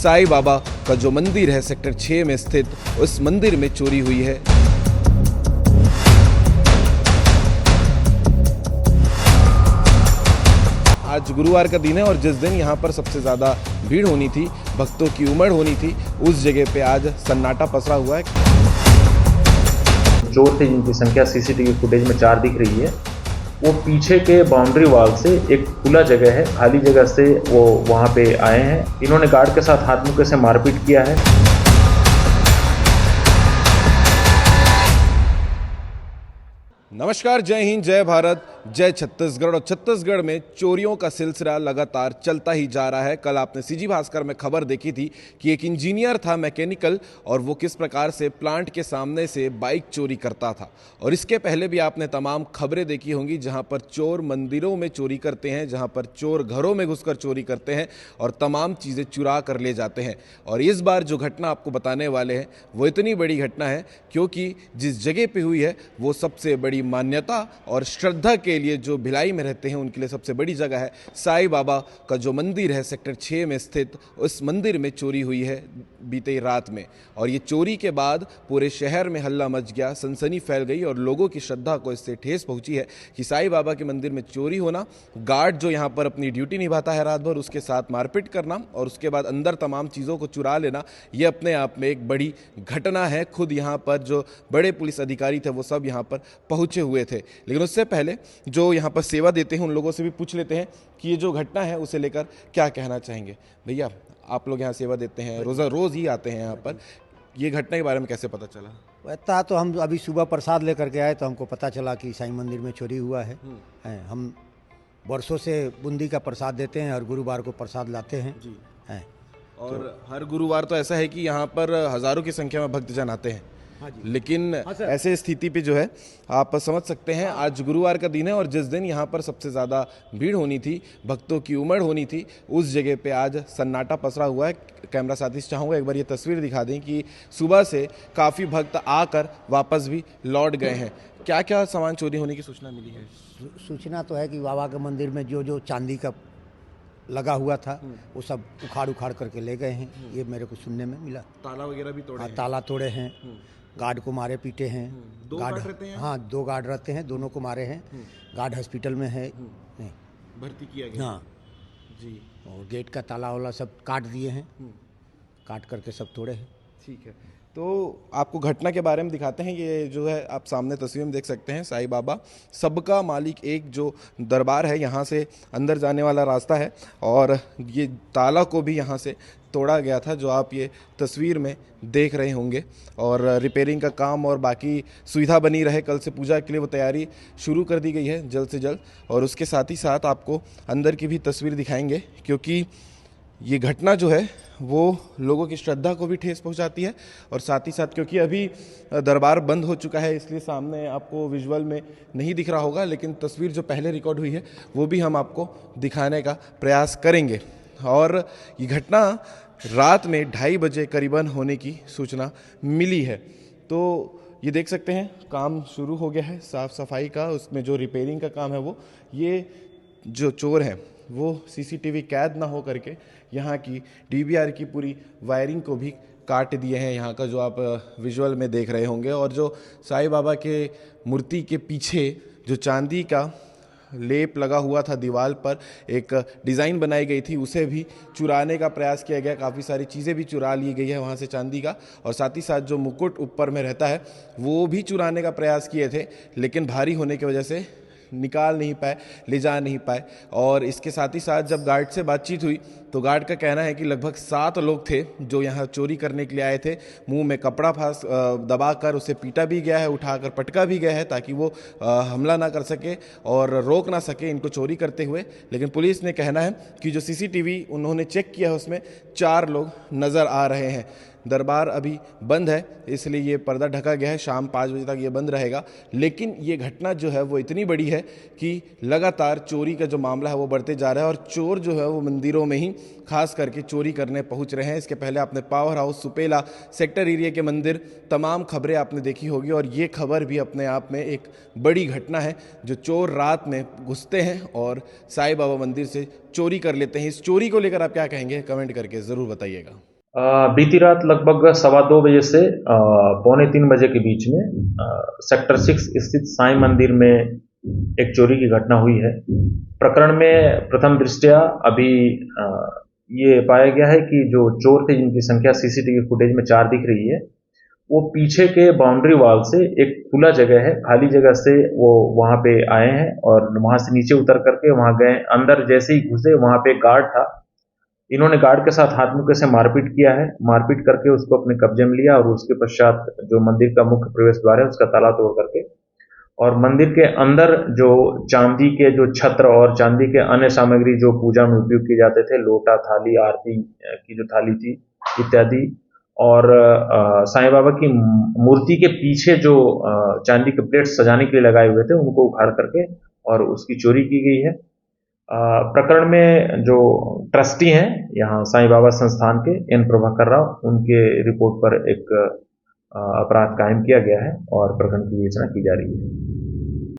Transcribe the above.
साईं बाबा का जो मंदिर है सेक्टर 6 में स्थित, उस मंदिर में चोरी हुई है। आज गुरुवार का दिन है और जिस दिन यहाँ पर सबसे ज़्यादा भीड़ होनी थी, भक्तों की उमड़ होनी थी, उस जगह पे आज सन्नाटा पसरा हुआ है। चोर थे जिनकी संख्या सीसीटीवी फुटेज में 4 दिख रही है। वो पीछे के बाउंड्री वॉल से एक खुला जगह है, खाली जगह से वो वहाँ पे आए हैं। इन्होंने गार्ड के साथ हाथ मुक्के से मारपीट किया है। नमस्कार, जय हिंद, जय भारत, जय छत्तीसगढ़। और छत्तीसगढ़ में चोरियों का सिलसिला लगातार चलता ही जा रहा है। कल आपने सीजी भास्कर में खबर देखी थी कि एक इंजीनियर था मैकेनिकल, और वो किस प्रकार से प्लांट के सामने से बाइक चोरी करता था। और इसके पहले भी आपने तमाम खबरें देखी होंगी जहां पर चोर मंदिरों में चोरी करते हैं, जहां पर चोर घरों में घुसकर चोरी करते हैं और तमाम चीज़ें चुरा कर ले जाते हैं। और इस बार जो घटना आपको बताने वाले हैं वो इतनी बड़ी घटना है क्योंकि जिस जगह पे हुई है वो सबसे बड़ी मान्यता और श्रद्धा के लिए जो भिलाई में रहते हैं उनके लिए सबसे बड़ी जगह है। साईं बाबा का जो मंदिर है सेक्टर 6 में स्थित, उस मंदिर में चोरी हुई है बीते रात में। और ये चोरी के बाद पूरे शहर में हल्ला मच गया, सनसनी फैल गई और लोगों की श्रद्धा को इससे ठेस पहुंची है कि साईं बाबा के मंदिर में चोरी होना, गार्ड जो यहाँ पर अपनी ड्यूटी निभाता है रात भर, उसके साथ मारपीट करना और उसके बाद अंदर तमाम चीज़ों को चुरा लेना, ये अपने आप में एक बड़ी घटना है। खुद यहाँ पर जो बड़े पुलिस अधिकारी थे वो सब यहाँ पर पहुँचे हुए थे। लेकिन उससे पहले जो यहाँ पर सेवा देते हैं उन लोगों से भी पूछ लेते हैं कि ये जो घटना है उसे लेकर क्या कहना चाहेंगे। भैया, आप लोग यहाँ सेवा देते हैं, रोज़ ही आते हैं यहाँ पर, ये घटना के बारे में कैसे पता चला? वैसा तो हम अभी सुबह प्रसाद लेकर के आए तो हमको पता चला कि साईं मंदिर में चोरी हुआ है। हम वर्षों से बूंदी का प्रसाद देते हैं और गुरुवार को प्रसाद लाते हैं जी। हैं। और हर गुरुवार तो ऐसा है कि यहाँ पर हज़ारों की संख्या में भक्तजन आते हैं। हाँ जी। लेकिन ऐसे स्थिति पे जो है आप समझ सकते हैं, आज गुरुवार का दिन है और जिस दिन यहाँ पर सबसे ज़्यादा भीड़ होनी थी, भक्तों की उमड़ होनी थी, उस जगह पे आज सन्नाटा पसरा हुआ है। कैमरा साथी से चाहूँगा एक बार ये तस्वीर दिखा दें कि सुबह से काफ़ी भक्त आकर वापस भी लौट गए हैं। क्या क्या सामान चोरी होने की सूचना मिली है? सूचना तो है कि बाबा के मंदिर में जो जो चांदी का लगा हुआ था वो सब उखाड़ करके ले गए हैं, ये मेरे को सुनने में मिला। ताला वगैरह भी तोड़े हैं? ताला तोड़े हैं, गार्ड को मारे पीटे हैं। दो गार्ड रहते हैं? हाँ, 2 गार्ड रहते हैं, दोनों को मारे हैं। गार्ड हॉस्पिटल में है, भर्ती किया गया? हाँ जी। और गेट का ताला वाला सब काट दिए हैं, काट करके सब तोड़े हैं। ठीक है, तो आपको घटना के बारे में दिखाते हैं। ये जो है आप सामने तस्वीर में देख सकते हैं, साईं बाबा सबका मालिक एक जो दरबार है, यहाँ से अंदर जाने वाला रास्ता है और ये ताला को भी यहाँ से तोड़ा गया था जो आप ये तस्वीर में देख रहे होंगे। और रिपेयरिंग का काम और बाकी सुविधा बनी रहे, कल से पूजा के लिए वो तैयारी शुरू कर दी गई है जल्द से जल्द। और उसके साथ ही साथ आपको अंदर की भी तस्वीर दिखाएंगे क्योंकि ये घटना जो है वो लोगों की श्रद्धा को भी ठेस पहुंचाती है। और साथ ही साथ क्योंकि अभी दरबार बंद हो चुका है इसलिए सामने आपको विजुअल में नहीं दिख रहा होगा, लेकिन तस्वीर जो पहले रिकॉर्ड हुई है वो भी हम आपको दिखाने का प्रयास करेंगे। और ये घटना रात में 2:30 बजे करीबन होने की सूचना मिली है। तो ये देख सकते हैं काम शुरू हो गया है साफ़ सफाई का, उसमें जो रिपेयरिंग का काम है वो, ये जो चोर हैं वो सीसीटीवी कैद ना हो करके यहाँ की डीवीआर की पूरी वायरिंग को भी काट दिए हैं, यहाँ का जो आप विजुअल में देख रहे होंगे। और जो साईं बाबा के मूर्ति के पीछे जो चांदी का लेप लगा हुआ था दीवार पर, एक डिज़ाइन बनाई गई थी, उसे भी चुराने का प्रयास किया गया। काफ़ी सारी चीज़ें भी चुरा ली गई है वहाँ से चांदी का। और साथ ही साथ जो मुकुट ऊपर में रहता है वो भी चुराने का प्रयास किए थे, लेकिन भारी होने की वजह से निकाल नहीं पाए, ले जा नहीं पाए। और इसके साथ ही साथ जब गार्ड से बातचीत हुई तो गार्ड का कहना है कि लगभग 7 लोग थे जो यहाँ चोरी करने के लिए आए थे। मुंह में कपड़ा फांस दबा कर उसे पीटा भी गया है, उठाकर पटका भी गया है ताकि वो हमला ना कर सके और रोक ना सके इनको चोरी करते हुए। लेकिन पुलिस ने कहना है कि जो सीसीटीवी उन्होंने चेक किया है उसमें 4 लोग नज़र आ रहे हैं। दरबार अभी बंद है इसलिए ये पर्दा ढका गया है, शाम 5 बजे तक ये बंद रहेगा। लेकिन ये घटना जो है वो इतनी बड़ी है कि लगातार चोरी का जो मामला है वो बढ़ते जा रहा है और चोर जो है वो मंदिरों में ही खास करके चोरी करने पहुंच रहे हैं। इसके पहले आपने power house, Supela sector area के मंदिर, तमाम खबरें आपने देखी होगी और ये खबर भी अपने आप में एक बड़ी घटना है। जो चोर रात में घुसते हैं और साईं बाबा मंदिर से चोरी कर लेते हैं, इस चोरी को लेकर आप क्या कहेंगे, कमेंट करके ज़रूर बताइएगा। बीती रात लगभग 2:15 बजे से 2:45 बजे के बीच में सेक्टर 6 स्थित साईं मंदिर में एक चोरी की घटना हुई है। प्रकरण में प्रथम दृष्टया अभी ये पाया गया है कि जो चोर थे, जिनकी संख्या सीसीटीवी फुटेज में 4 दिख रही है, वो पीछे के बाउंड्री वॉल से एक खुला जगह है, खाली जगह से वो वहां पे आए हैं और वहां से नीचे उतर करके वहां गए। अंदर जैसे ही घुसे वहां पे एक गार्ड था, इन्होंने गार्ड के साथ हाथ मुक्के से मारपीट किया है। मारपीट करके उसको अपने कब्जे में लिया और उसके पश्चात जो मंदिर का मुख्य प्रवेश द्वार है उसका ताला तोड़ करके और मंदिर के अंदर जो चांदी के जो छत्र और चांदी के अन्य सामग्री जो पूजा में उपयोग किए जाते थे, लोटा, थाली, आरती की जो थाली थी इत्यादि, और साईं बाबा की मूर्ति के पीछे जो चांदी के प्लेट सजाने के लिए लगाए हुए थे, उनको उखाड़ करके और उसकी चोरी की गई है। प्रकरण में जो ट्रस्टी हैं यहाँ साईं बाबा संस्थान के, एन प्रभाकर राव, उनके रिपोर्ट पर एक अपराध कायम किया गया है और प्रकरण की विवेचना की जा रही है।